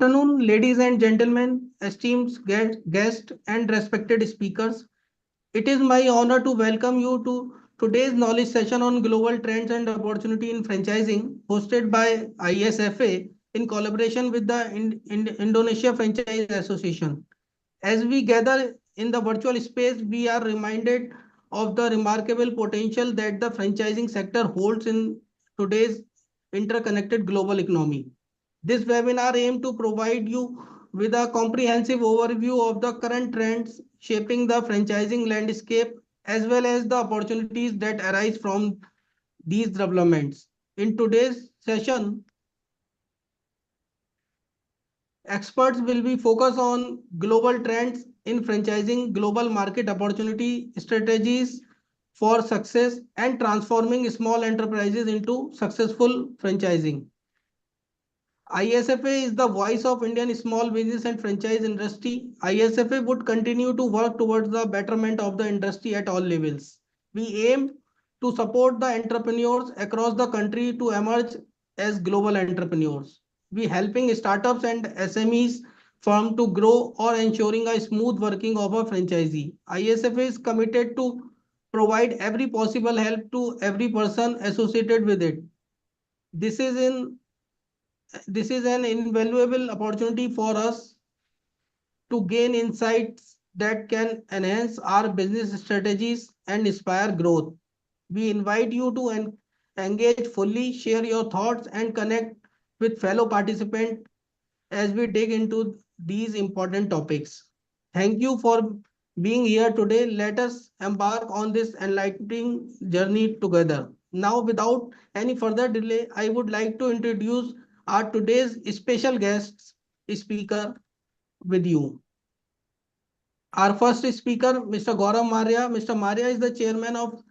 afternoon, ladies and gentlemen, esteemed guests and respected speakers. It is my honor to welcome you to today's knowledge session on global trends and opportunity in franchising, hosted by ISFA in collaboration with the Indonesia Franchise Association. As we gather in the virtual space, we are reminded of the remarkable potential that the franchising sector holds in today's interconnected global economy. This webinar aims to provide you with a comprehensive overview of the current trends shaping the franchising landscape as well as the opportunities that arise from these developments. In today's session, experts will be focused on global trends in franchising, global market opportunity, strategies for success, and transforming small enterprises into successful franchising. ISFA is the voice of Indian small business and franchise industry. ISFA would continue to work towards the betterment of the industry at all levels. We aim to support the entrepreneurs across the country to emerge as global entrepreneurs. We helping startups and SMEs firm to grow or ensuring a smooth working of a franchisee. ISFA is committed to provide every possible help to every person associated with it. This is in this is an invaluable opportunity for us to gain insights that can enhance our business strategies and inspire growth. We invite you to engage fully, share your thoughts, and connect with fellow participants as we dig into these important topics. Thank you for being here today. Let us embark on this enlightening journey together. Now, without any further delay, I would like to introduce our today's special guest speaker with you. Our first speaker, Mr. Gaurav Maurya. Mr. Maurya is the chairman of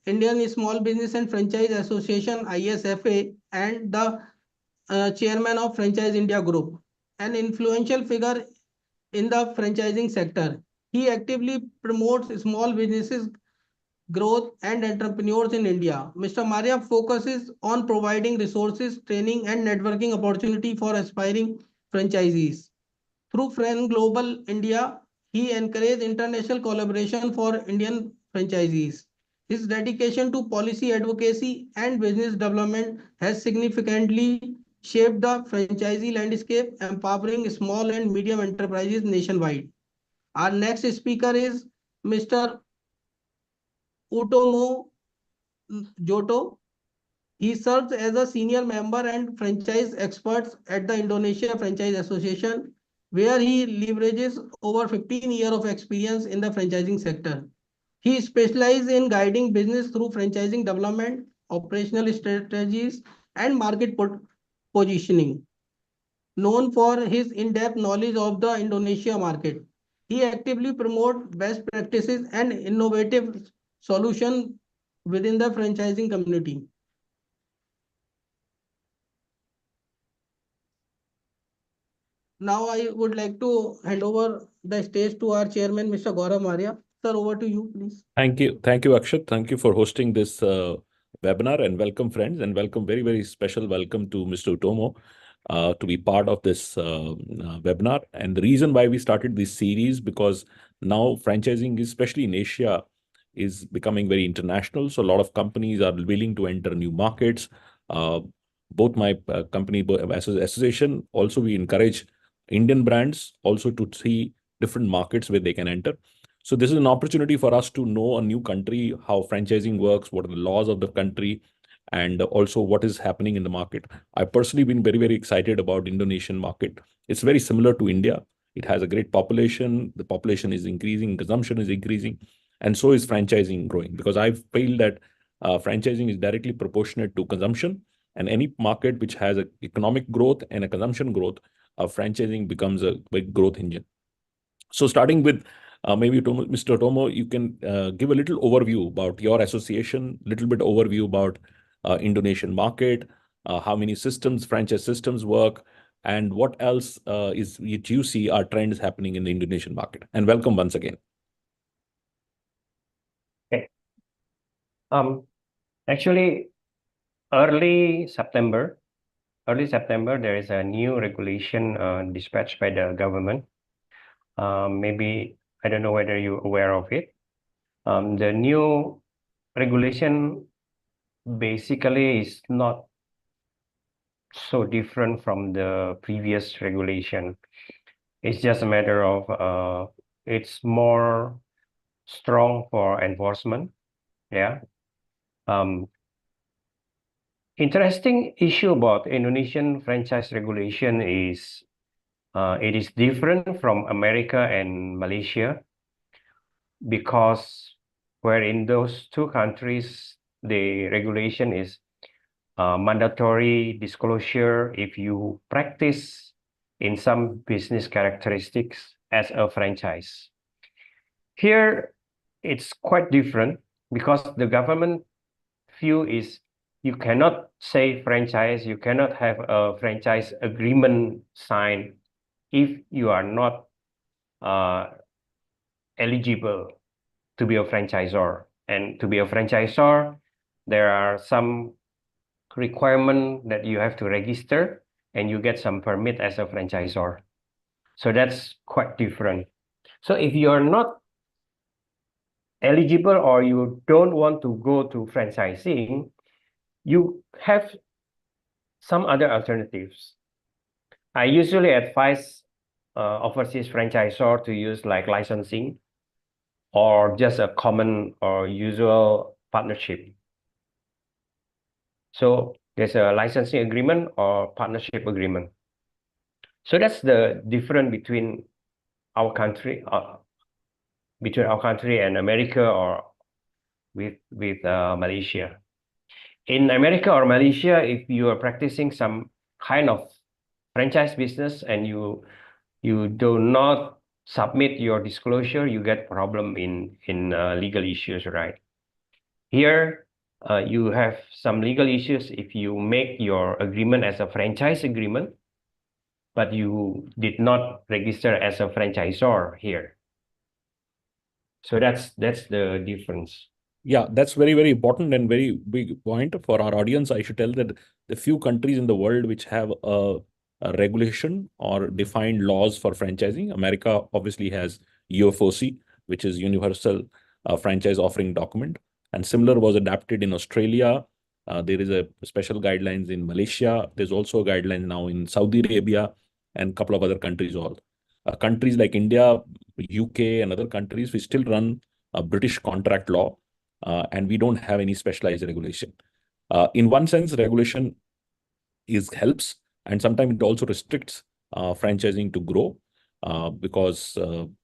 Indian Small Business and Franchise Association (ISFA) and the chairman of Franchise India Group, an influential figure in the franchising sector. He actively promotes small businesses growth and entrepreneurs in India. Mr. Maurya focuses on providing resources, training, and networking opportunity for aspiring franchisees. Through Friend Global India, he encourages international collaboration for Indian franchisees. His dedication to policy advocacy and business development has significantly shaped the franchisee landscape, empowering small and medium enterprises nationwide. Our next speaker is Mr. Utomo Joto. He serves as a senior member and franchise expert at the Indonesia Franchise Association, where he leverages over 15 years of experience in the franchising sector. He specializes in guiding business through franchising development, operational strategies, and market positioning. Known for his in-depth knowledge of the Indonesia market, he actively promotes best practices and innovative solutions within the franchising community. Now I would like to hand over the stage to our chairman, Mr. Gaurav Maurya. Sir, over to you, please. Thank you, Akshat. Thank you for hosting this webinar, and welcome, friends, and welcome, very, very special welcome to Mr. Utomo to be part of this webinar. And the reason why we started this series, because now franchising, especially in Asia, is becoming very international. So a lot of companies are willing to enter new markets. Both my company association, also we encourage Indian brands also to see different markets where they can enter. So this is an opportunity for us to know a new country, how franchising works, what are the laws of the country, and also what is happening in the market. I've personally been very, very excited about Indonesian market. It's very similar to India. It has a great population. The population is increasing, consumption is increasing, and so is franchising growing, because I feel that franchising is directly proportionate to consumption, and any market which has an economic growth and a consumption growth, franchising becomes a big growth engine. So starting with maybe Mr. Tomo, you can give a little overview about your association, little bit overview about Indonesian market, how many systems, franchise systems work, and what else is which you see are trends happening in the Indonesian market. And welcome once again. Okay. Actually, early September, early September, there is a new regulation dispatched by the government. Maybe, I don't know whether you're aware of it. The new regulation basically is not so different from the previous regulation. It's just a matter of it's more strong for enforcement. Yeah. Interesting issue about Indonesian franchise regulation is it is different from America and Malaysia, because where in those two countries the regulation is mandatory disclosure if you practice in some business characteristics as a franchise. Here, it's quite different, because the government view is you cannot say franchise, you cannot have a franchise agreement signed if you are not eligible to be a franchisor. And to be a franchisor, there are some requirement that you have to register and you get some permit as a franchisor. So that's quite different. So if you're not eligible or you don't want to go to franchising, you have some other alternatives. I usually advise overseas franchisor to use like licensing or just a common or usual partnership. So there's a licensing agreement or partnership agreement. So that's the difference between our country, and America or with Malaysia. In America or Malaysia, if you are practicing some kind of franchise business and you do not submit your disclosure, you get problem in legal issues, right? Here, you have some legal issues if you make your agreement as a franchise agreement, but you did not register as a franchisor here. So that's the difference. Yeah, that's very, very important and very big point for our audience. I should tell that the few countries in the world which have a regulation or defined laws for franchising, America obviously has UFOC, which is Universal Franchise Offering Document. And similar was adapted in Australia. There is a special guidelines in Malaysia. There's also a guideline now in Saudi Arabia and a couple of other countries all. Countries like India, UK, and other countries, we still run a British contract law. And we don't have any specialized regulation. In one sense, regulation helps, and sometimes it also restricts franchising to grow because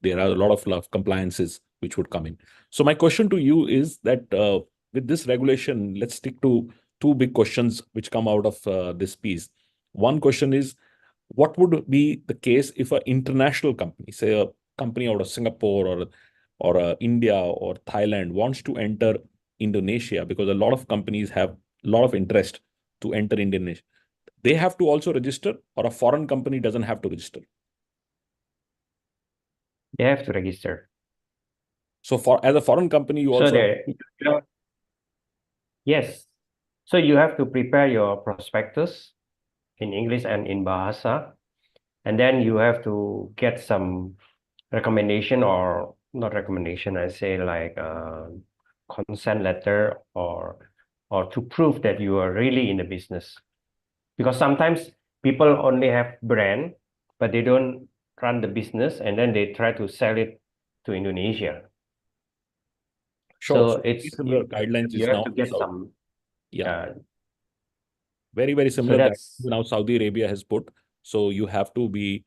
there are a lot of compliances which would come in. So my question to you is that with this regulation, let's stick to two big questions which come out of this piece. One question is, what would be the case if an international company, say a company out of Singapore or India or Thailand, wants to enter Indonesia, because a lot of companies have a lot of interest to enter Indonesia? They have to also register, or a foreign company doesn't have to register? They have to register. So as a foreign company, you also... Yes. So you have to prepare your prospectus in English and in Bahasa. And then you have to get some recommendation, or not recommendation, I say like consent letter or to prove that you are really in the business. Because sometimes people only have brand, but they don't run the business, and then they try to sell it to Indonesia. Sure. So it's similar guidelines you is have now to get some. Yeah. Very, very similar guidelines that's now Saudi Arabia has put. So you have to be,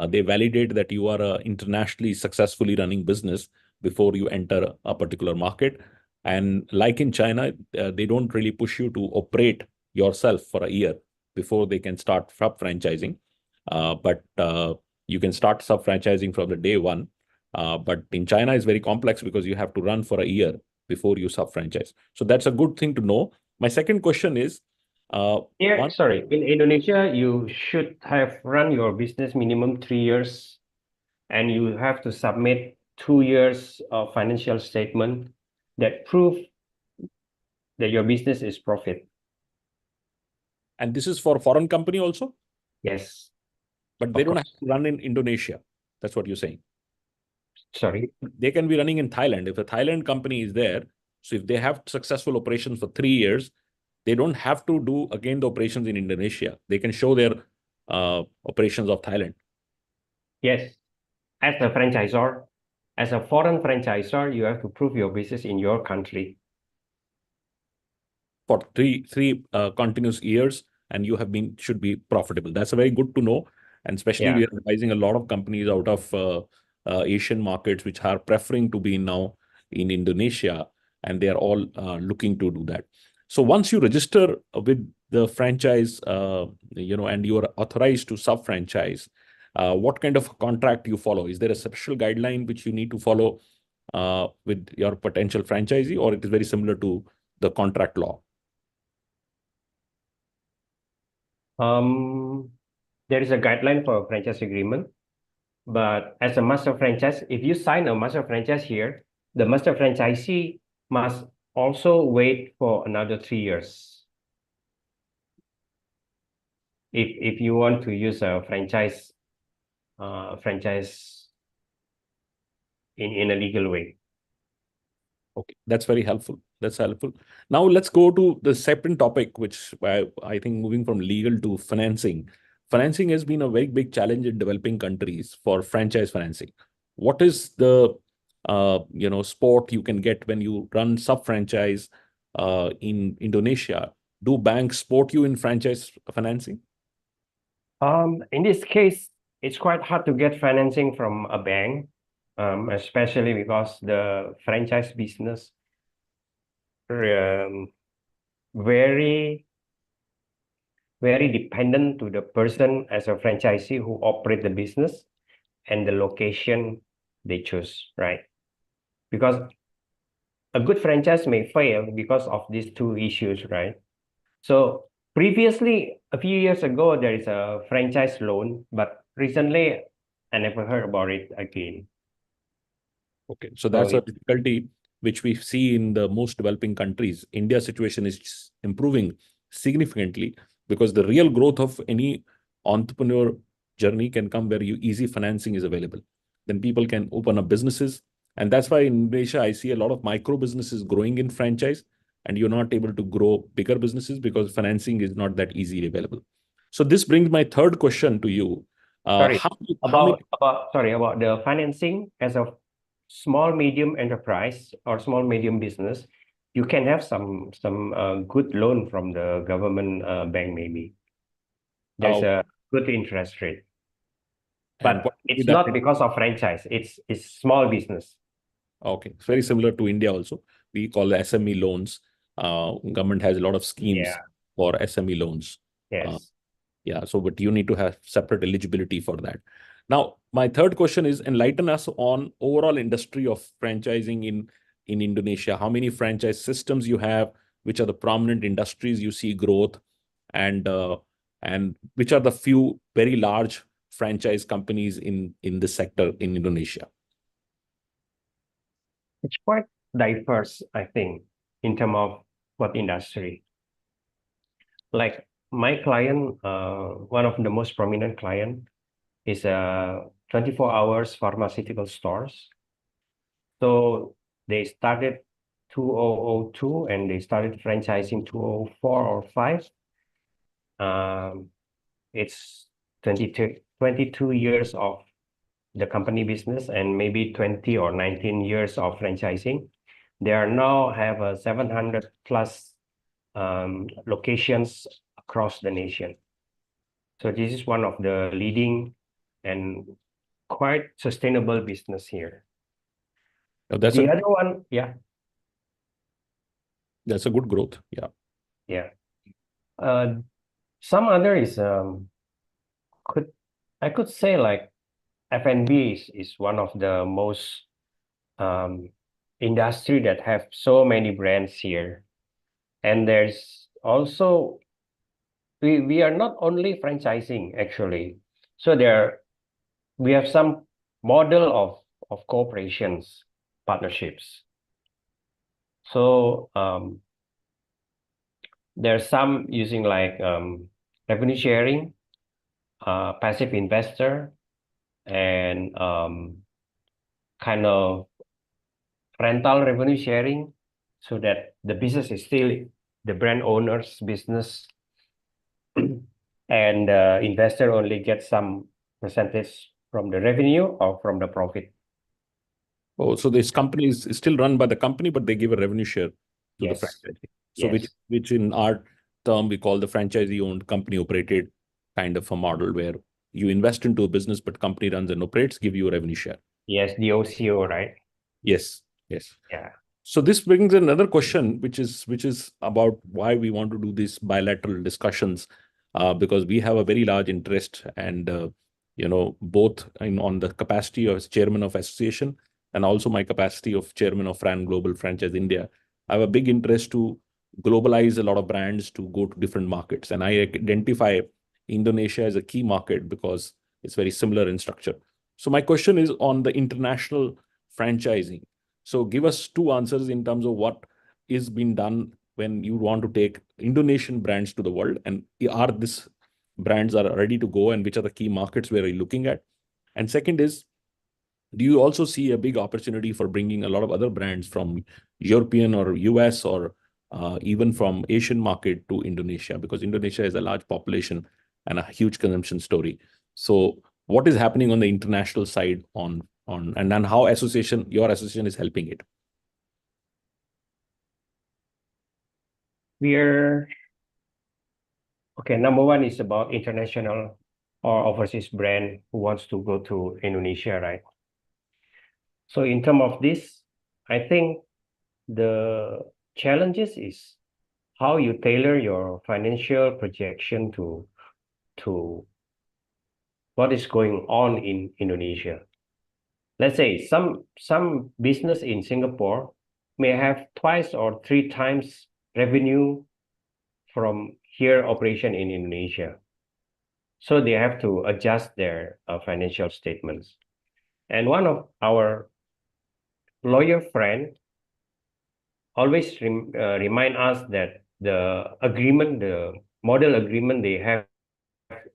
they validate that you are a internationally successfully running business before you enter a particular market. And like in China, they don't really push you to operate yourself for a year before they can start sub-franchising. But you can start sub-franchising from the day one. But in China, it's very complex because you have to run for a year before you sub-franchise. So that's a good thing to know. My second question is, sorry, in Indonesia, you should have run your business minimum 3 years, and you have to submit 2 years of financial statement that prove that your business is profit. And this is for foreign company also, Yes. but they don't have to run in Indonesia. That's what you're saying. Sorry. They can be running in Thailand. If a Thailand company is there, so if they have successful operations for 3 years, they don't have to do again the operations in Indonesia. They can show their operations of Thailand. Yes. As a franchisor, as a foreign franchisor, you have to prove your business in your country For three continuous years, and you have been should be profitable. That's a very good to know, and especially we are advising a lot of companies out of Asian markets which are preferring to be now in Indonesia, and they are all looking to do that. So once you register with the franchise, and you are authorized to sub-franchise, what kind of contract you follow? Is there a special guideline which you need to follow with your potential franchisee, or it is very similar to the contract law? There is a guideline for a franchise agreement, but as a master franchise, if you sign a master franchise here, the master franchisee must also wait for another 3 years. If you want to use a franchise in a legal way. Okay, that's very helpful. That's helpful. Now let's go to the second topic, which I think moving from legal to financing. Financing has been a very big challenge in developing countries for franchise financing. What is the support you can get when you run sub-franchise in Indonesia? Do banks support you in franchise financing? In this case, it's quite hard to get financing from a bank, especially because the franchise business very dependent to the person as a franchisee who operate the business and the location they choose, right? Because a good franchise may fail because of these two issues, right? So previously, a few years ago, there is a franchise loan, but recently I never heard about it again. Okay, so that's a difficulty which we see in the most developing countries. India's situation is improving significantly because the real growth of any entrepreneur journey can come where easy financing is available. Then people can open up businesses. And that's why in Indonesia, I see a lot of micro businesses growing in franchise, and you're not able to grow bigger businesses because financing is not that easily available. So this brings my third question to you. Sorry, about the financing as a small medium enterprise or small medium business, you can have some good loan from the government bank maybe. There's a good interest rate, but it's not because of franchise. It's small business. Okay, it's very similar to India also. We call SME loans. Government has a lot of schemes for SME loans. Yes. So but you need to have separate eligibility for that. Now, my third question is enlighten us on overall industry of franchising in Indonesia. How many franchise systems you have? Which are the prominent industries you see growth? And which are the few very large franchise companies in this sector in Indonesia? It's quite diverse, I think, in terms of what industry. Like my client, one of the most prominent client is 24 hours pharmaceutical stores. So they started 2002 and they started franchising 2004 or 5. It's 22 years of the company business and maybe 20 or 19 years of franchising. They are now have 700 plus locations across the nation. So this is one of the leading and quite sustainable business here. That's the other one, that's a good growth. Some other is I could say like F&B is one of the most industry that have so many brands here, and there's also we are not only franchising actually, so we have some model of cooperations, partnerships. So There's some using like revenue sharing, passive investor, and kind of rental revenue sharing, so that the business is still the brand owner's business, and investor only gets some percentage from the revenue or from the profit. Oh, so this company is still run by the company, but they give a revenue share to the Yes. franchisee. So Yes. which in our term we call the franchisee-owned, company-operated kind of a model where you invest into a business, but company runs and operates, give you a revenue share. Yes, the OCO, right? Yes, yes. Yeah. So this brings another question, which is about why we want to do these bilateral discussions, because we have a very large interest, and both on the capacity of as chairman of association and also my capacity of chairman of FRAN Global Franchise India. I have a big interest to globalize a lot of brands to go to different markets, and I identify Indonesia as a key market because it's very similar in structure. So my question is on the international franchising. So give us two answers in terms of what is being done when you want to take Indonesian brands to the world, and are these brands are ready to go, and which are the key markets where you're looking at? And second is, do you also see a big opportunity for bringing a lot of other brands from European or US or even from Asian market to Indonesia? Because Indonesia is a large population and a huge consumption story. So what is happening on the international side and then how your association is helping it? Okay, number one is about international or overseas brand who wants to go to Indonesia, right? So in terms of this, I think the challenges is how you tailor your financial projection to what is going on in Indonesia. Let's say some business in Singapore may have twice or three times revenue from here operation in Indonesia. So they have to adjust their financial statements. And one of our lawyer friend always remind us that the model agreement they have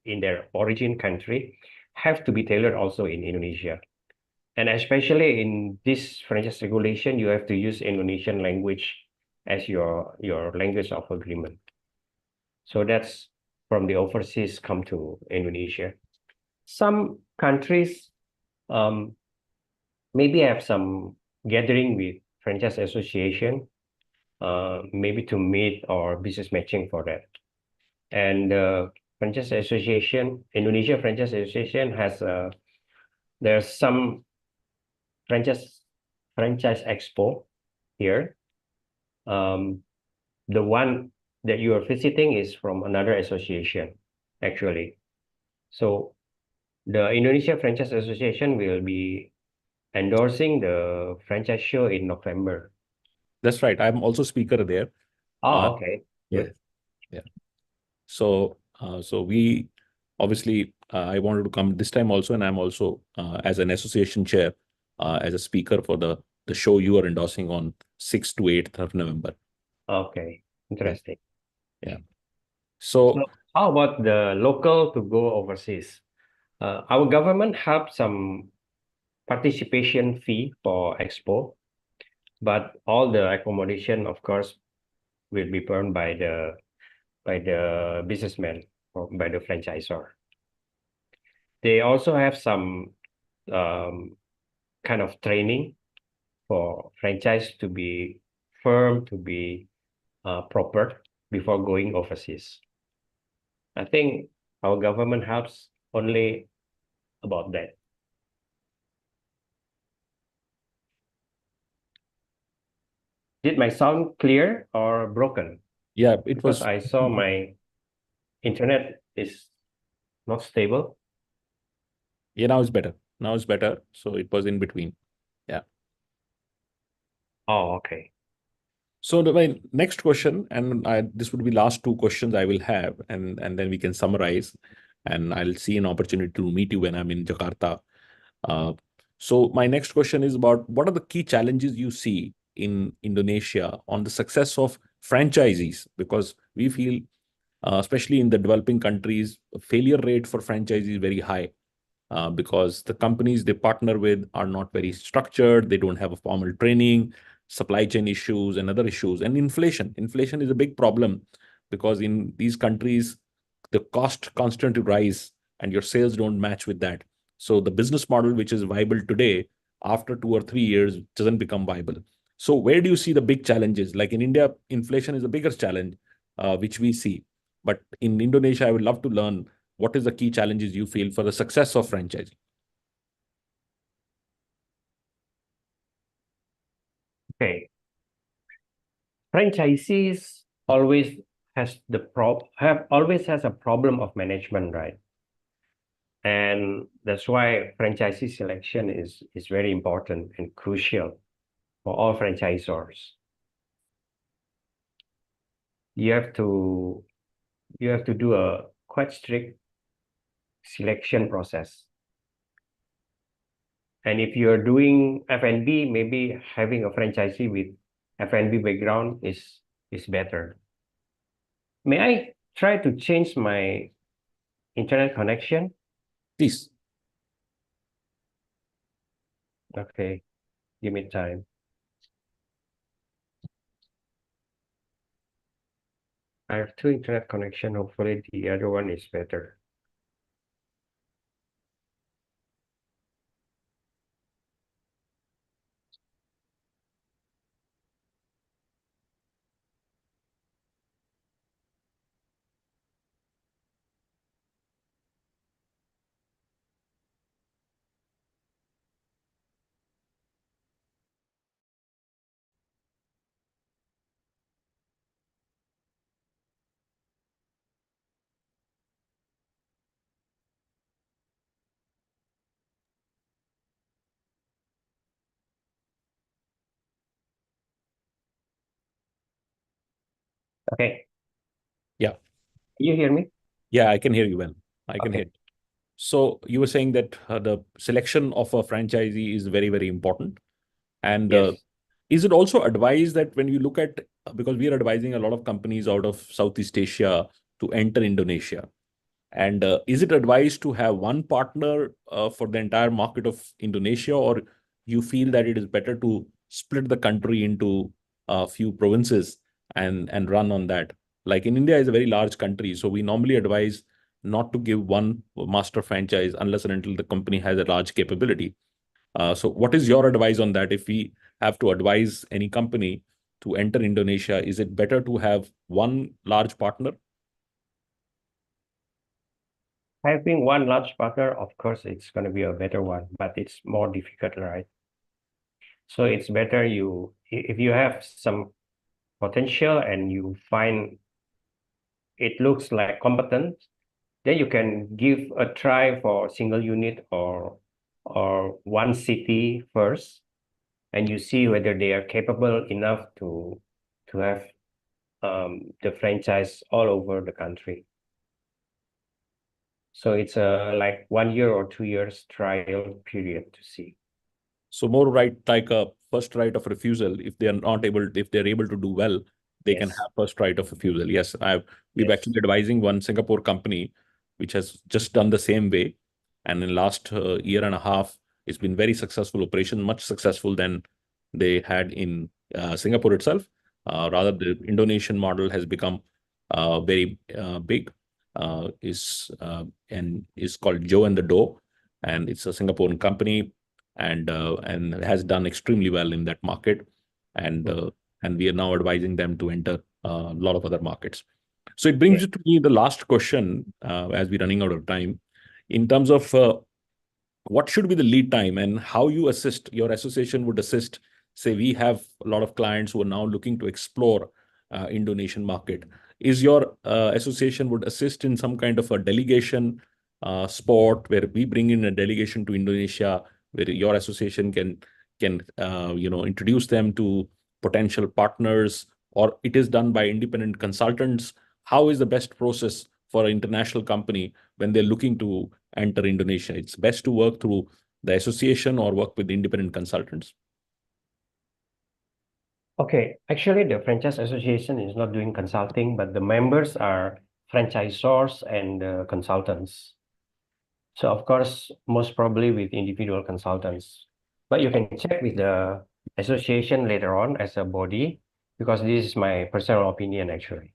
in their origin country have to be tailored also in Indonesia. And especially in this franchise regulation, you have to use Indonesian language as your language of agreement. So that's from the overseas come to Indonesia. Some countries maybe have some gathering with franchise association, maybe to meet or business matching for that. And franchise association, Indonesia Franchise Association has there's some franchise expo here. The one that you are visiting is from another association, actually. So the Indonesia Franchise Association will be endorsing the franchise show in November. That's right. I'm also speaker there. Oh, okay. Yeah. Yeah. So we obviously I wanted to come this time also, and I'm also as an association chair as a speaker for the show you are endorsing on 6th to 8th of November. Okay, interesting. Yeah. So how about the local to go overseas? Our government have some participation fee for expo, but all the accommodation, of course, will be borne by the businessman or by the franchisor. They also have some kind of training for franchise to be firm, to be proper before going overseas. I think our government helps only about that. Did my sound clear or broken? yeah, it Because was. I saw my internet is not stable. Yeah, now it's better. Now it's better. So it was in between. Yeah. Oh, okay. So my next question, and this would be last two questions I will have, and then we can summarize, and I'll see an opportunity to meet you when I'm in Jakarta. So my next question is about what are the key challenges you see in Indonesia on the success of franchisees, because we feel, especially in the developing countries, failure rate for franchisees is very high. Because the companies they partner with are not very structured, they don't have a formal training, supply chain issues and other issues, and inflation. Inflation is a big problem because in these countries, the cost constantly rise and your sales don't match with that. So the business model, which is viable today, after 2 or 3 years, doesn't become viable. So where do you see the big challenges? Like in India, inflation is a bigger challenge, which we see. But in Indonesia, I would love to learn what is the key challenges you feel for the success of franchising? Okay. Franchisees always always has a problem of management, right? And that's why franchisee selection is very important and crucial for all franchisors. You have to do a quite strict selection process. And if you're doing F&B, maybe having a franchisee with F&B background is better. May I try to change my internet connection? Please. Okay, give me time. I have 2 internet connection. Hopefully the other one is better. Okay. Yeah. Can you hear me? Yeah, I can hear you well. I can Okay. hear you. So you were saying that the selection of a franchisee is very, very important. And Yes. is it also advised that when you look at, because we are advising a lot of companies out of Southeast Asia to enter Indonesia, and is it advised to have one partner for the entire market of Indonesia, or you feel that it is better to split the country into a few provinces and run on that? Like in India is a very large country, so we normally advise not to give one master franchise unless and until the company has a large capability. So what is your advice on that? If we have to advise any company to enter Indonesia, is it better to have one large partner? Having one large partner, of course, it's going to be a better one, but it's more difficult, right? So it's better if you have some potential and you find it looks like competent, then you can give a try for single unit or one city first, and you see whether they are capable enough to have the franchise all over the country. So it's a like 1 year or 2 years trial period to see. So more right, like a first right of refusal. If they are not able, if they're able to do well, they can Yes. have first right of refusal. Yes, we've Yes. actually advising one Singapore company which has just done the same way, and in last year and a half, it's been very successful operation, much successful than they had in Singapore itself. Rather, the Indonesian model has become very big. And is called Joe and the Dough, and it's a Singaporean company, and has done extremely well in that market, and we are now advising them to enter a lot of other markets. So it brings Yeah. it to me the last question, as we're running out of time, in terms of what should be the lead time and how you assist, your association would assist. Say we have a lot of clients who are now looking to explore Indonesian market. Is your association would assist in some kind of a delegation sport where we bring in a delegation to Indonesia, where your association can introduce them to potential partners, or it is done by independent consultants? How is the best process for an international company when they're looking to enter Indonesia? It's best to work through the association or work with independent consultants. Okay, actually, the franchise association is not doing consulting, but the members are franchisors and consultants. So of course, most probably with individual consultants, but you can check with the association later on as a body, because this is my personal opinion actually.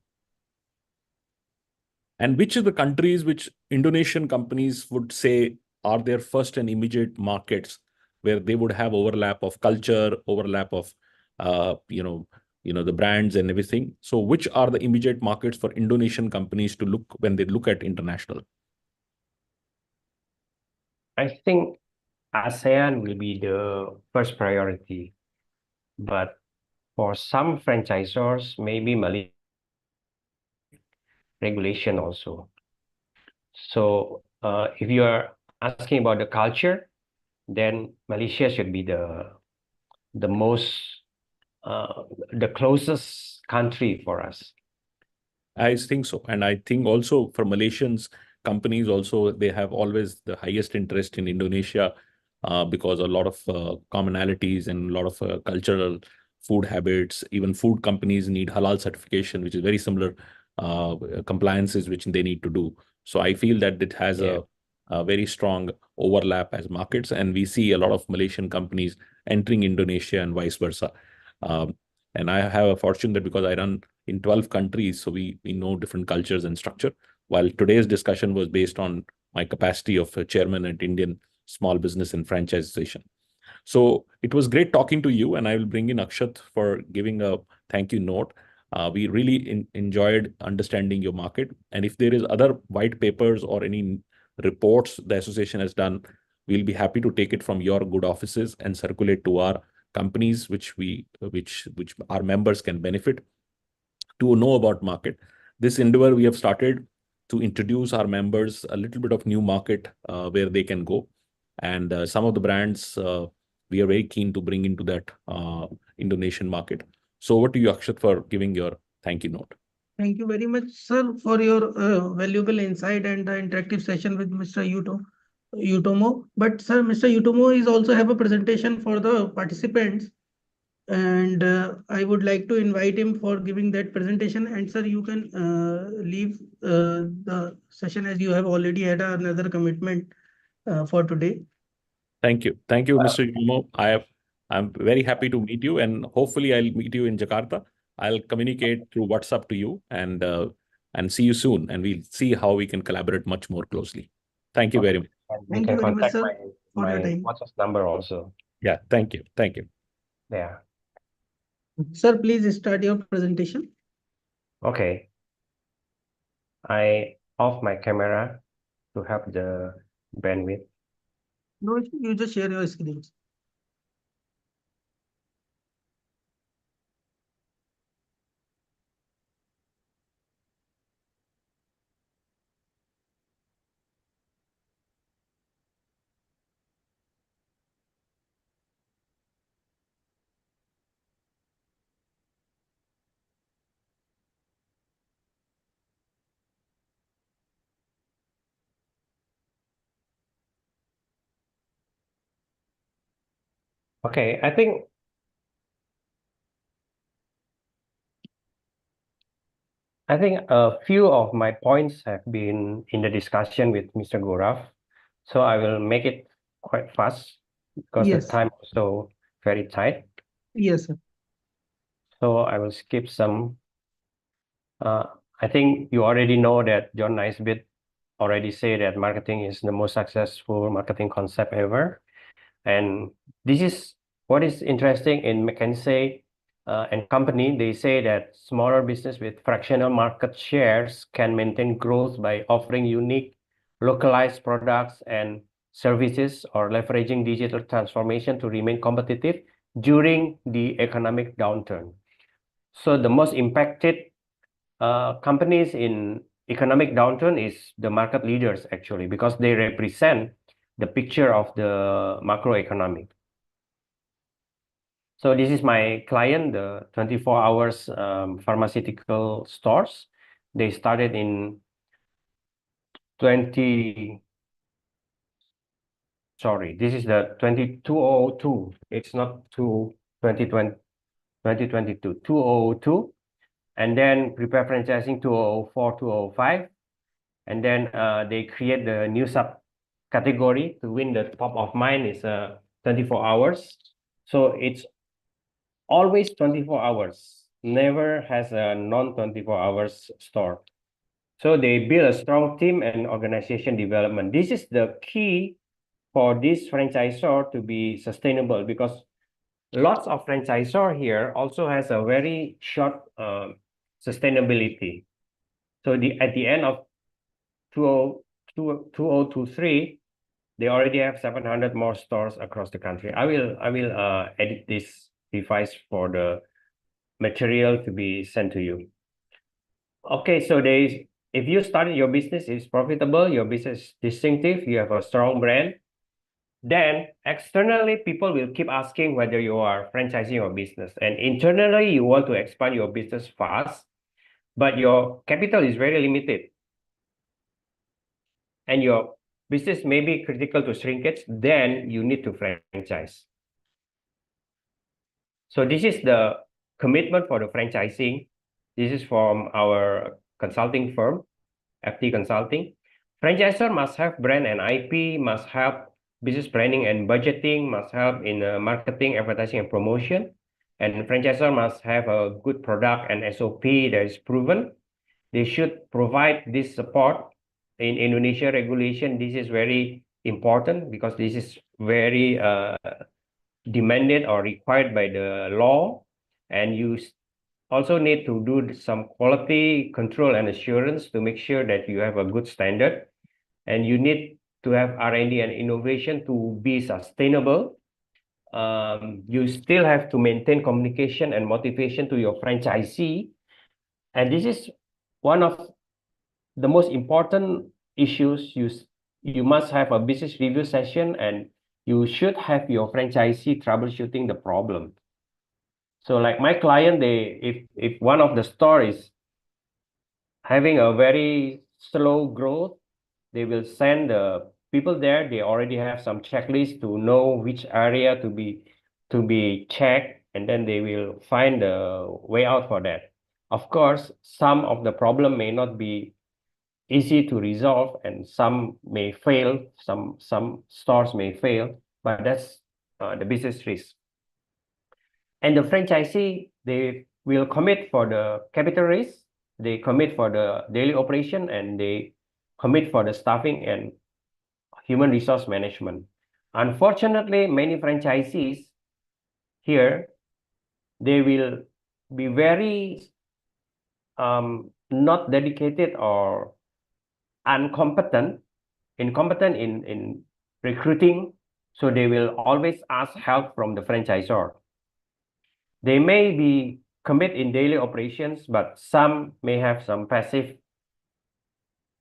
And which are the countries which Indonesian companies would say are their first and immediate markets where they would have overlap of culture, overlap of the brands and everything. So which are the immediate markets for Indonesian companies to look when they look at international? I think ASEAN will be the first priority, but for some franchisors, maybe Malaysia regulation also. So if you are asking about the culture, then Malaysia should be the most the closest country for us. I think so. And I think also for Malaysians companies also, they have always the highest interest in Indonesia because a lot of commonalities and a lot of cultural food habits. Even food companies need halal certification, which is very similar compliances which they need to do. So I feel that it has a very strong overlap as markets. And we see a lot of Malaysian companies entering Indonesia and vice versa. And I have a fortune that because I run in 12 countries, so we know different cultures and structure. While today's discussion was based on my capacity of a chairman at Indian Small Business and Franchise Association. So it was great talking to you, and I will bring in Akshat for giving a thank you note. We really enjoyed understanding your market. And if there is other white papers or any reports the association has done, we'll be happy to take it from your good offices and circulate to our companies, which our members can benefit to know about market. This endeavor we have started to introduce our members a little bit of new market where they can go. And some of the brands we are very keen to bring into that Indonesian market. So over to you, Akshat, for giving your thank you note. Thank you very much, sir, for your valuable insight and the interactive session with Mr. Utomo. But sir, Mr. Utomo is also have a presentation for the participants, and I would like to invite him for giving that presentation. And sir, you can leave the session as you have already had another commitment for today. Thank you. Thank you, Mr. Utomo. I'm very happy to meet you, and hopefully I'll meet you in Jakarta. I'll communicate through WhatsApp to you and see you soon, and we'll see how we can collaborate much more closely. Thank you very much. And you Thank can you very much, contact sir, for your my time. WhatsApp number also. Yeah, thank you. Thank you. Yeah. Sir, please start your presentation. Okay. I off my camera to have the bandwidth. No, you just share your screen. Okay, I think a few of my points have been in the discussion with Mr. Gaurav, so I will make it quite fast because the Yes. time is so very tight. Yes, sir. So I will skip some. I think you already know that John Naisbitt already said that marketing is the most successful marketing concept ever. And this is what is interesting in McKinsey and company. They say that smaller business with fractional market shares can maintain growth by offering unique, localized products and services or leveraging digital transformation to remain competitive during the economic downturn. So the most impacted companies in economic downturn is the market leaders actually, because they represent the picture of the macroeconomic. So this is my client, the 24 hours pharmaceutical stores. They started in 20, sorry, this is the 2202. It's not 2020, 2022, 2002, and then prepare franchising 2004, 2005, and then they create the new subcategory to win the top of mind is 24 hours. So it's always 24 hours, never has a non-24 hours store. So they build a strong team and organization development. This is the key for this franchisor to be sustainable, because lots of franchisor here also has a very short sustainability. So at the end of 2023, they already have 700 more stores across the country. I will edit this device for the material to be sent to you. Okay, so if you started your business is profitable, your business is distinctive, you have a strong brand, then externally people will keep asking whether you are franchising your business, and internally you want to expand your business fast, but your capital is very limited and your business may be critical to shrinkage, then you need to franchise. So this is the commitment for the franchising. This is from our consulting firm, FT Consulting. Franchisor must have brand and IP, must have business planning and budgeting, must help in marketing, advertising, and promotion. And franchisor must have a good product and SOP that is proven. They should provide this support. In Indonesia regulation, this is very important because this is very demanded or required by the law. And you also need to do some quality control and assurance to make sure that you have a good standard. And you need to have R&D and innovation to be sustainable. You still have to maintain communication and motivation to your franchisee. And this is one of the most important issues. You must have a business review session, and you should have your franchisee troubleshooting the problem. So like my client, if one of the store is having a very slow growth, they will send the people there. They already have some checklist to know which area to be checked, and then they will find a way out for that. Of course, some of the problem may not be easy to resolve, and some may fail. Some stores may fail, but that's the business risk. And the franchisee, they will commit for the capital risk, they commit for the daily operation, and they commit for the staffing and human resource management. Unfortunately, many franchisees here, they will be very not dedicated or incompetent in recruiting. So they will always ask help from the franchisor. They may be commit in daily operations, but some may have some passive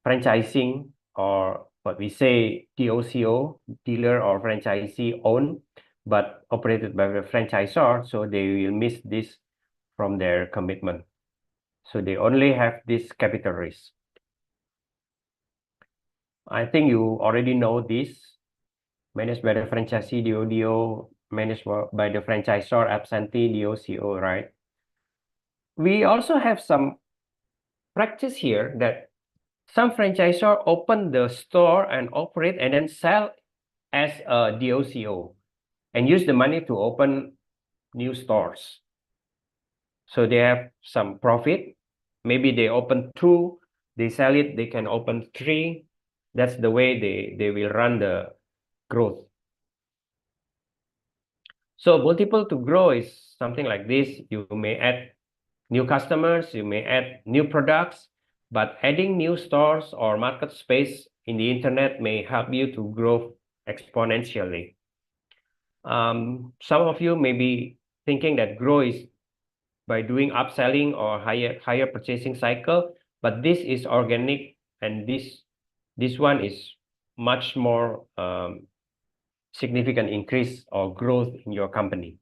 franchising, or what we say DOCO, dealer or franchisee owned, but operated by the franchisor. So they will miss this from their commitment. So they only have this capital risk. I think you already know this. Managed by the franchisee, DODO, managed by the franchisor, absentee, DOCO, right? We also have some practice here that some franchisor open the store and operate and then sell as a DOCO and use the money to open new stores. So they have some profit. Maybe they open 2, they sell it, they can open 3. That's the way they will run the growth. So multiple to grow is something like this. You may add new customers, you may add new products, but adding new stores or market space in the internet may help you to grow exponentially. Some of you may be thinking that grow is by doing upselling or higher purchasing cycle, but this is organic, and this one is much more significant increase or growth in your company,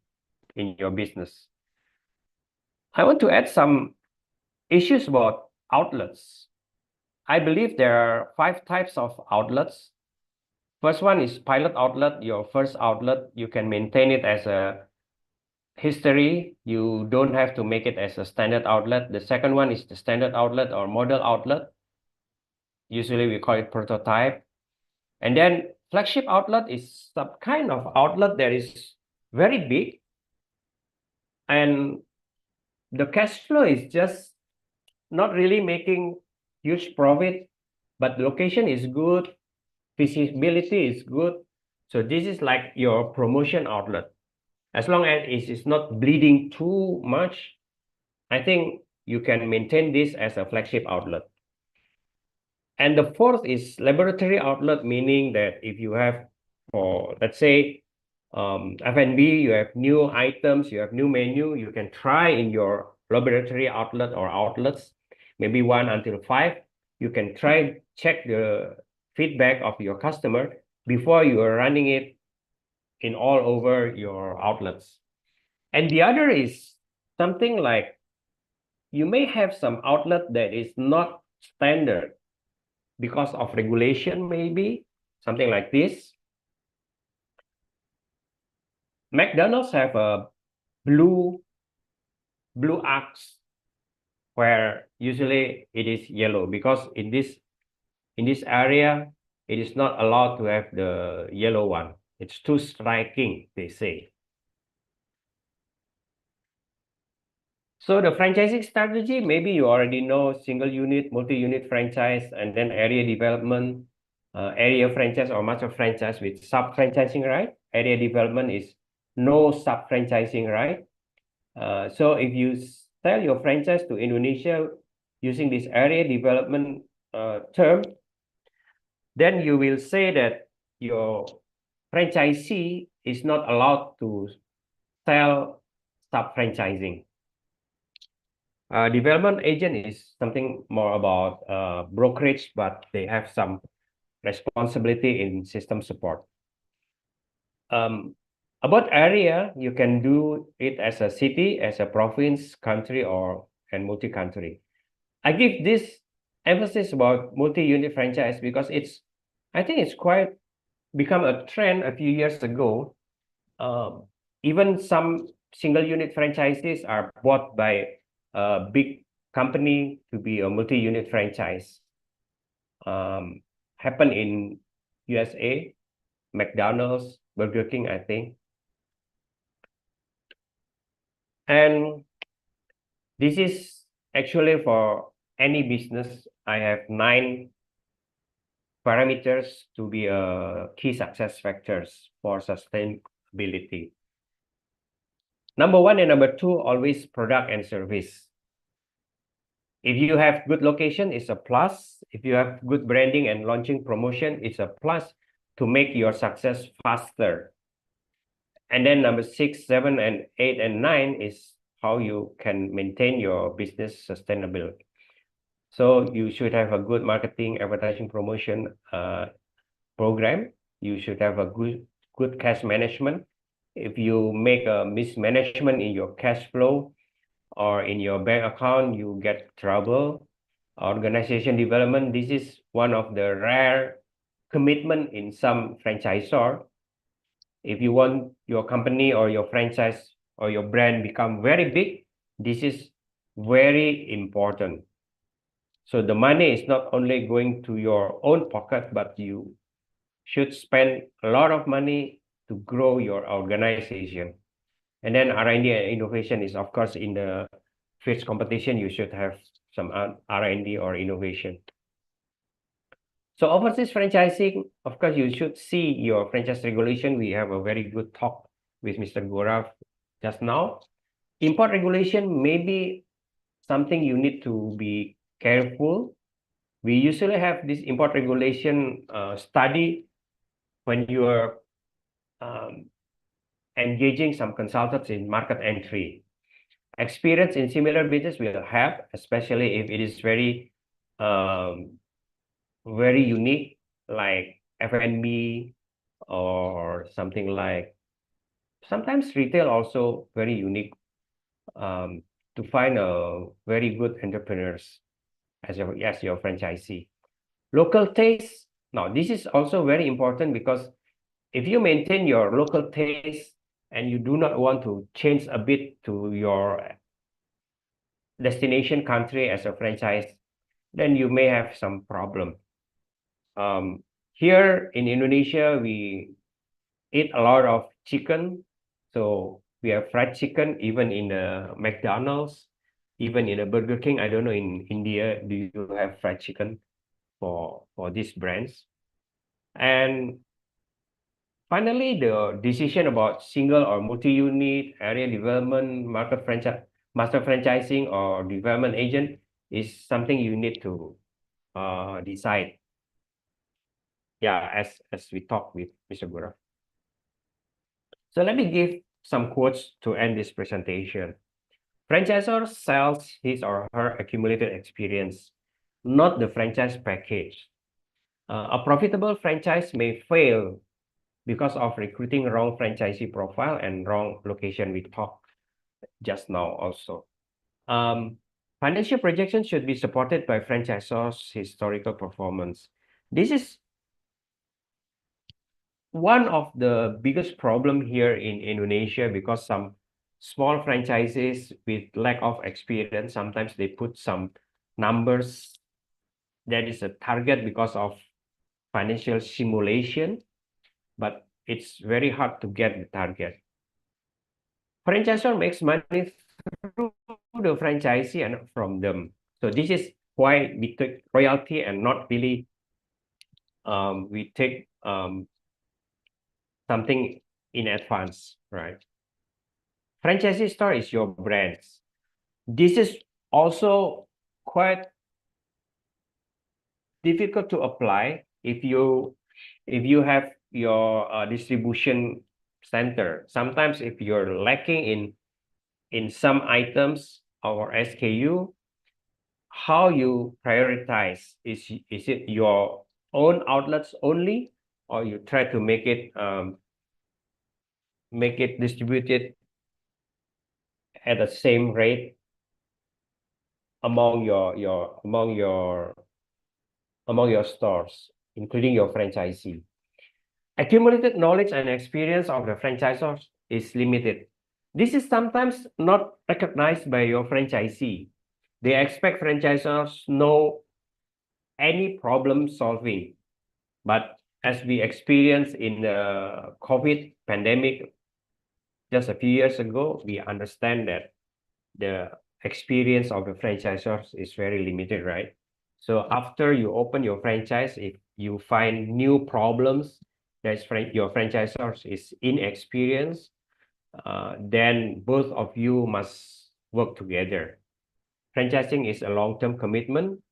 in your business. I want to add some issues about outlets. I believe there are 5 types of outlets. First one is pilot outlet. Your first outlet, you can maintain it as a history, you don't have to make it as a standard outlet. The second one is the standard outlet or model outlet. Usually we call it prototype. And then flagship outlet is some kind of outlet that is very big. And the cash flow is just not really making huge profit, but the location is good, visibility is good. So this is like your promotion outlet. As long as it is not bleeding too much, I think you can maintain this as a flagship outlet. And the fourth is laboratory outlet, meaning that if you have, for let's say, F&B, you have new items, you have new menu, you can try in your laboratory outlet or outlets, maybe 1 until 5. You can try, check the feedback of your customer before you are running it in all over your outlets. And the other is something like you may have some outlet that is not standard because of regulation, maybe something like this. McDonald's have a blue arcs where usually it is yellow, because in this area it is not allowed to have the yellow one. It's too striking, they say. So the franchising strategy, maybe you already know: single unit, multi-unit franchise, and then area development, area franchise or master franchise with sub-franchising right. Area development is no sub-franchising right. So if you sell your franchise to Indonesia using this area development term, then you will say that your franchisee is not allowed to sell sub-franchising. Development agent is something more about brokerage, but they have some responsibility in system support. About area, you can do it as a city, as a province, country, and multi-country. I give this emphasis about multi-unit franchise because I think it's quite become a trend a few years ago. Even some single unit franchises are bought by a big company to be a multi-unit franchise. Happened in USA, McDonald's, Burger King, I think. And this is actually for any business. I have 9 parameters to be key success factors for sustainability. Number 1 and number 2, always product and service. If you have good location, it's a plus. If you have good branding and launching promotion, it's a plus to make your success faster. And then number 6, 7, and 8, and 9 is how you can maintain your business sustainability. So you should have a good marketing, advertising, promotion program. You should have a good cash management. If you make a mismanagement in your cash flow or in your bank account, you get trouble. Organization development, this is one of the rare commitment in some franchisor. If you want your company or your franchise or your brand become very big, this is very important. So the money is not only going to your own pocket, but you should spend a lot of money to grow your organization. And then R&D and innovation is, of course, in the fierce competition, you should have some R&D or innovation. So overseas franchising, of course, you should see your franchise regulation. We have a very good talk with Mr. Gaurav just now. Import regulation may be something you need to be careful. We usually have this import regulation study when you are engaging some consultants in market entry. Experience in similar business will help, especially if it is very unique, like F&B or something like, sometimes retail also very unique, to find a very good entrepreneurs as your franchisee. Local taste. Now, this is also very important because if you maintain your local taste and you do not want to change a bit to your destination country as a franchise, then you may have some problem. Here in Indonesia, we eat a lot of chicken. So we have fried chicken even in the McDonald's, even in a Burger King. I don't know in India, do you have fried chicken for these brands? And finally, the decision about single or multi-unit, area development, master franchising, or development agent is something you need to decide. Yeah, as we talked with Mr. Gura. So let me give some quotes to end this presentation. Franchisor sells his or her accumulated experience, not the franchise package. A profitable franchise may fail because of recruiting wrong franchisee profile and wrong location. We talked just now also. Financial projections should be supported by franchisor's historical performance. This is one of the biggest problem here in Indonesia, because some small franchises with lack of experience, sometimes they put some numbers that is a target because of financial simulation, but it's very hard to get the target. Franchisor makes money through the franchisee and not from them. So this is why we take royalty and not really we take something in advance, right? Franchisee store is your brands. This is also quite difficult to apply if you have your distribution center. Sometimes if you're lacking in some items or SKU, how you prioritize, is it your own outlets only, or you try to make it distributed at the same rate among your stores, including your franchisee. Accumulated knowledge and experience of the franchisors is limited. This is sometimes not recognized by your franchisee. They expect franchisors know any problem solving, but as we experienced in the COVID pandemic just a few years ago, we understand that the experience of the franchisors is very limited, right? So after you open your franchise, if you find new problems, that's your franchisors is inexperienced, then both of you must work together. Franchising is a long-term commitment.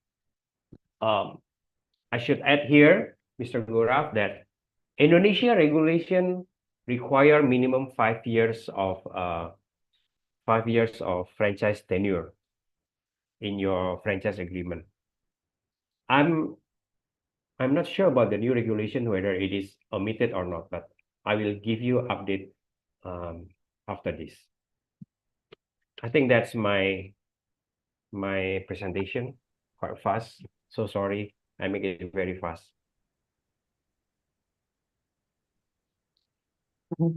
I should add here, Mr. Guraf, that Indonesia regulation require minimum 5 years of franchise tenure in your franchise agreement. I'm not sure about the new regulation, whether it is omitted or not, but I will give you update after this. I think that's my presentation, quite fast. So sorry, I make it very fast.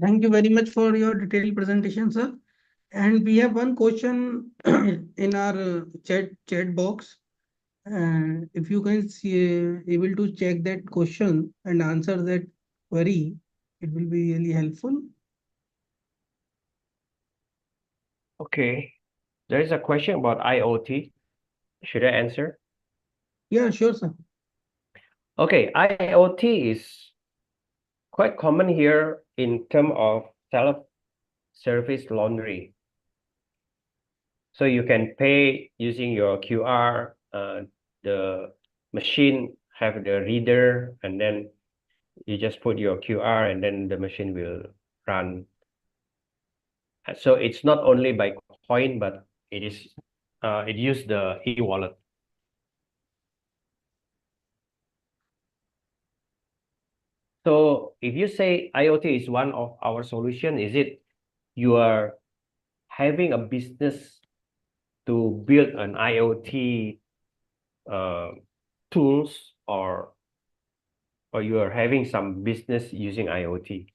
Thank you very much for your detailed presentation, sir. And we have one question in our chat box. If you can able to check that question and answer that query, it will be really helpful. Okay, there is a question about IoT. Should I answer? Yeah, sure, sir. Okay, IoT is quite common here in terms of self-service laundry. So you can pay using your QR. The machine have the reader, and then you just put your QR, and then the machine will run. So it's not only by coin, but it is it use the e-wallet. So if you say IoT is one of our solution, is it you are having a business to build an IoT tools, or you are having some business using IoT?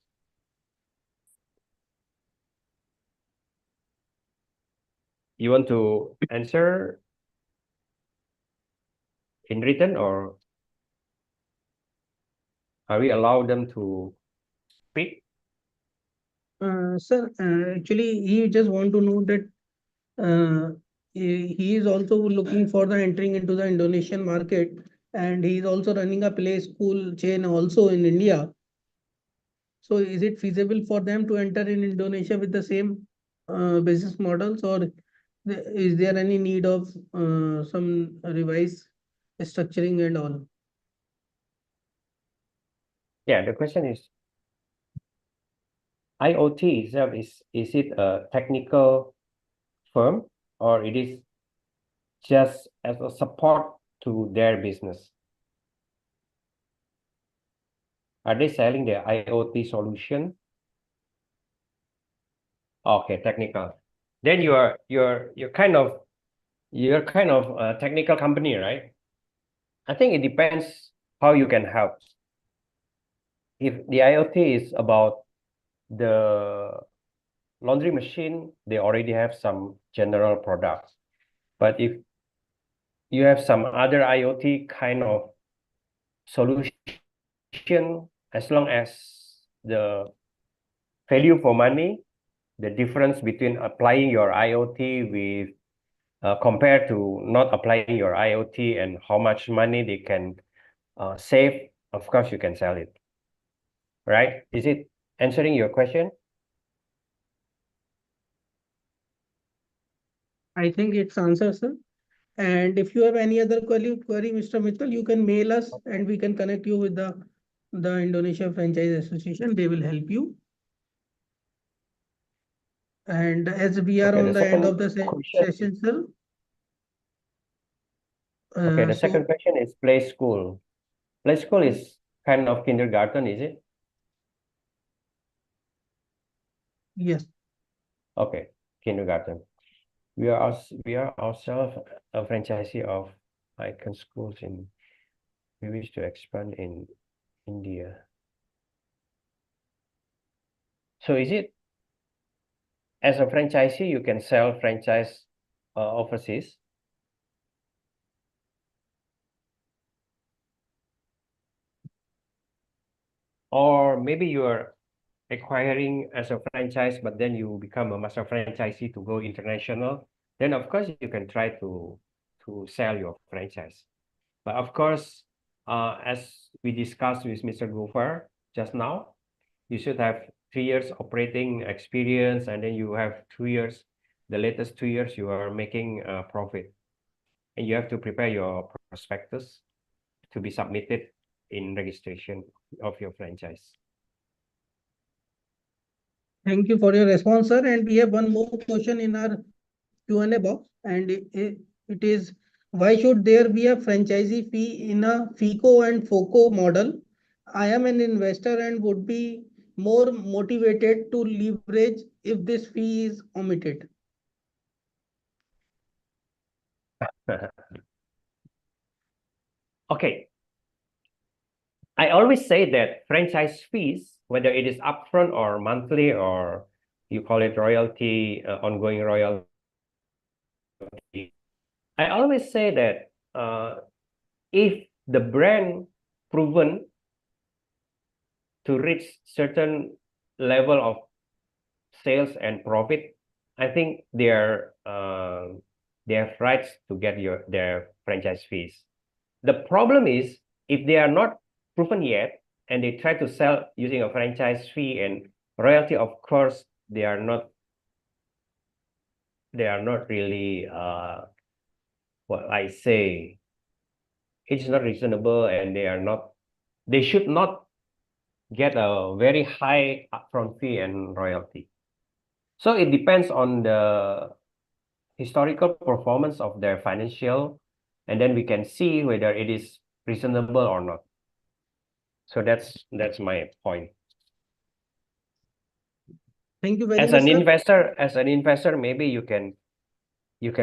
You want to answer in written, or are we allowed them to speak? Sir, actually, he just want to know that he is also looking for the entering into the Indonesian market, and he is also running a play school chain also in India. So is it feasible for them to enter in Indonesia with the same business models, or is there any need of some revised structuring and all? Yeah, the question is, IoT itself, is it a technical firm, or it is just as a support to their business? Are they selling their IoT solution? Okay, technical. Then you're kind of a technical company, right? I think it depends how you can help. If the IoT is about the laundry machine, they already have some general products. But if you have some other IoT kind of solution, as long as the value for money, the difference between applying your IoT with compared to not applying your IoT and how much money they can save, of course you can sell it, right? Is it answering your question? I think it's answer, sir. And if you have any other query, Mr. Mittal, you can mail us and we can connect you with the Indonesia Franchise Association. They will help you. And as we are Okay, on the the end second of the question. session, sir. Okay, the second So question is play school. Play school is kind of kindergarten, is it? yes, Okay, kindergarten. We are ourselves a franchisee of icon schools in. We wish to expand in India. So is it as a franchisee you can sell franchise overseas? Or maybe you are acquiring as a franchise, but then you become a master franchisee to go international. Then of course you can try to sell your franchise. But of course, as we discussed with Mr. Gopher just now, you should have 3 years operating experience, and then you have 2 years, the latest 2 years you are making a profit. And you have to prepare your prospectus to be submitted in registration of your franchise. thank you for your response, sir. And we have one more question in our Q&A box, and it is, why should there be a franchisee fee in a FICO and FOCO model? I am an investor and would be more motivated to leverage if this fee is omitted. Okay. I always say that franchise fees, whether it is upfront or monthly, or you call it royalty, ongoing royalty, I always say that if the brand proven to reach certain level of sales and profit, I think they have rights to get their franchise fees. The problem is if they are not proven yet and they try to sell using a franchise fee and royalty, of course they are not really what I say, it's not reasonable, and they should not get a very high upfront fee and royalty. So it depends on the historical performance of their financial, and then we can see whether it is reasonable or not. So that's my point. Thank you very As much, an investor, maybe you can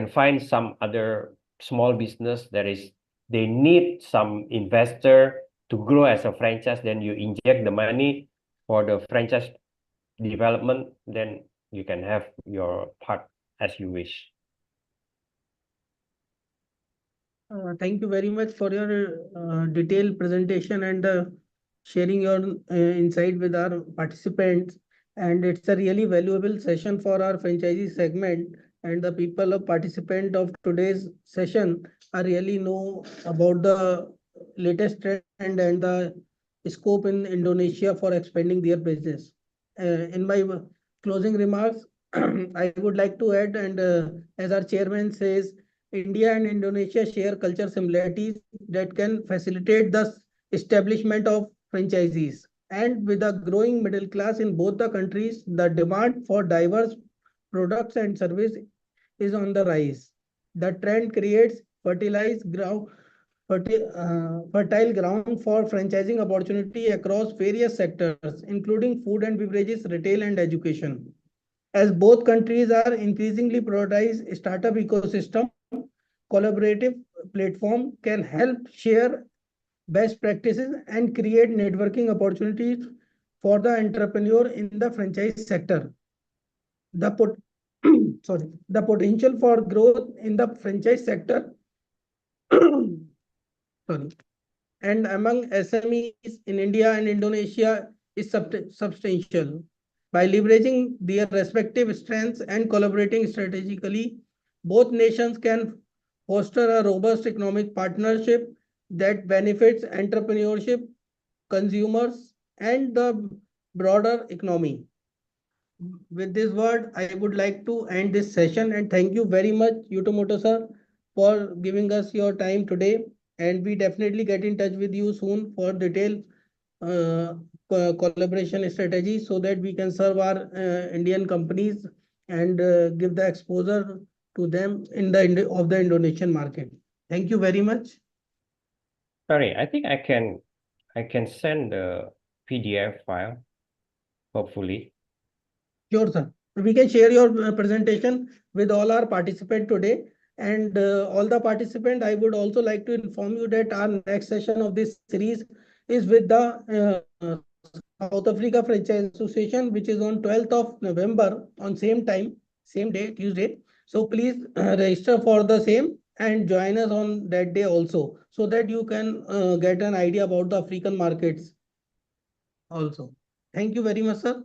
find some other small business that is they need some investor to grow as a franchise. Then you inject the money for the franchise development. Then you can have your part as you wish. Thank you very much for your detailed presentation and sharing your insight with our participants. And it's a really valuable session for our franchisee segment. And the people of participant of today's session are really know about the latest trend and the scope in Indonesia for expanding their business. In my closing remarks, I would like to add, and as our chairman says, India and Indonesia share culture similarities that can facilitate the establishment of franchisees. And with a growing middle class in both the countries, the demand for diverse products and service is on the rise. The trend creates fertile ground for franchising opportunity across various sectors, including food and beverages, retail, and education. As both countries are increasingly prioritized startup ecosystem, collaborative platform can help share best practices and create networking opportunities for the entrepreneur in the franchise sector. The the potential for growth in the franchise sector sorry, and among SMEs in India and Indonesia is substantial. By leveraging their respective strengths and collaborating strategically, both nations can foster a robust economic partnership that benefits entrepreneurship, consumers, and the broader economy. With this word, I would like to end this session and thank you very much, Yutomoto sir, for giving us your time today. And we definitely get in touch with you soon for detailed uh, collaboration strategy so that we can serve our Indian companies and give the exposure to them in the of the Indonesian market. Thank you very much. Sorry, I think I can send the PDF file, hopefully. Sure, sir. We can share your presentation with all our participants today. And all the participants, I would also like to inform you that our next session of this series is with the South Africa Franchise Association, which is on 12th of November on same time, same day, Tuesday. So please register for the same and join us on that day also, so that you can get an idea about the African markets also. Thank you very much, sir.